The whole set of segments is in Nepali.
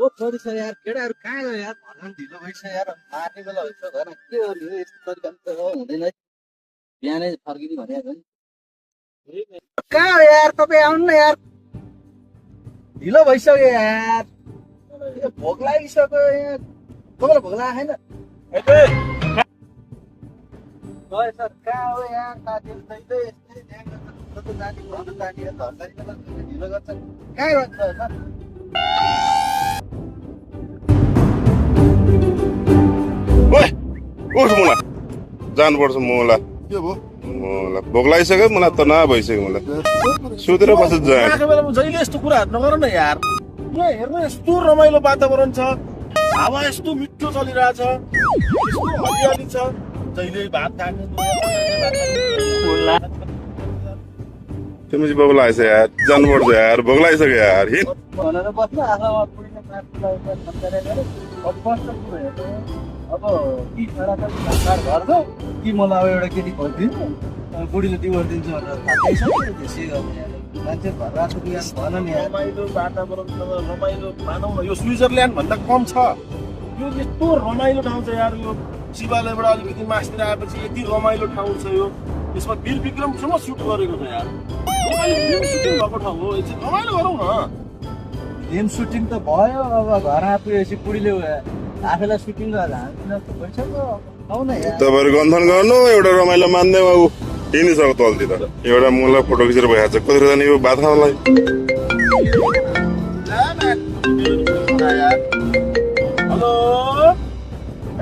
ओ छोरी छ यार केटाहरू कहाँ गयो यार भन ढिलो भइसक्यो यार मार्ने बेला भइसक्यो घरमा के गर्ने हो यस्तो तरिकाले त हुँदैन है बिहानै फर्किने भनेको नि कहाँ हो यार तपाईँ आउनु न यार ढिलो भइसक्यो यार यो भोक लागिसक्यो यार तपाईँलाई भोक लागेको छैन गयो सर कहाँ हो यार साथीहरू दैदै यस्तै ध्यान गर्छ जाने भन्नु जाने धर्कारी बेला ढिलो गर्छ कहाँ गर्छ सर ओए उठ मलाई जानुपर्छ मलाई के भयो मलाई भोक लागिसक्यो मलाई त भइसक्यो मलाई सुतेर बस्छ जाने आएको बेलामा जहिले यस्तो कुराहरू नगर न यार यहाँ हेर्नु यस्तो रमाइलो वातावरण छ हावा यस्तो मिठो चलिरहेछ यस्तो हरियाली छ जहिले भात खाने तिमी चाहिँ भोक लागेछ यार जानुपर्छ यार भोक लागिसक्यो यार हिँड भनेर बस्नु आँखामा पुग्ने अब बस्छ पुऱ्याएको अब कि छोराछोरी संस्कार गर्छौ कि मलाई अब एउटा केटी खोजिदिनु बुढीले दिवर दिन्छु भनेर थाहा त्यसै गर्ने यार मान्छे घर राख्नु यार भन नि यार रमाइलो वातावरण रमाइलो मानौ न यो स्विजरल्यान्ड भन्दा कम छ यो यस्तो रमाइलो ठाउँ छ यार यो शिवालयबाट अलिकति मासतिर आएपछि यति रमाइलो ठाउँ छ यो यसमा वीर विक्रमसँग सुट गरेको छ यार फिल्म सुटिङ भएको ठाउँ हो एकछिन रमाइलो गरौँ न फिल्म सुटिङ त भयो अब घर आएपछि बुढीले आफैलाई सुटिङ गरेर हामीलाई त भइसक्यो आउ न यार तपाईँहरू गन्थन गर्नु एउटा रमाइलो मान्दै ऊ हिँडिसक्यो तलतिर एउटा मलाई फोटो खिचेर भइहाल्छ कतिखेर जाने यो भात खानलाई हेलो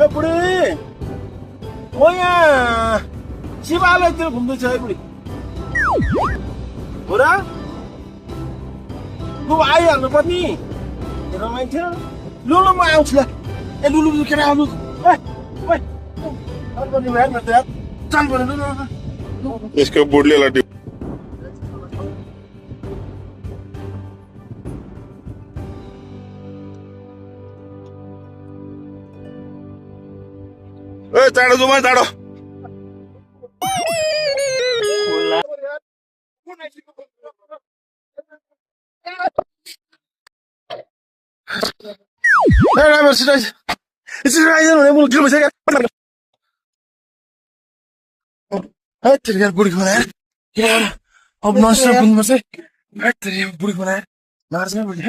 ए बुढी म यहाँ शिवालयतिर घुम्दैछु है बुढी हो र लु आइहाल्नु पर्ने रमाइन्थ्यो लु ल म आउँछु ल ए लु लु केटा आउनु चल भने लु यसको बुढले लट्टी ए चाँडो जाउँ है चाँडो ड्राइभर सिट आइज भने मुल किलो भइसक्यो बुढी बनाएर अब ननस्टप घुम्नुपर्छ है बुढी बनाएर मार्छ बुढी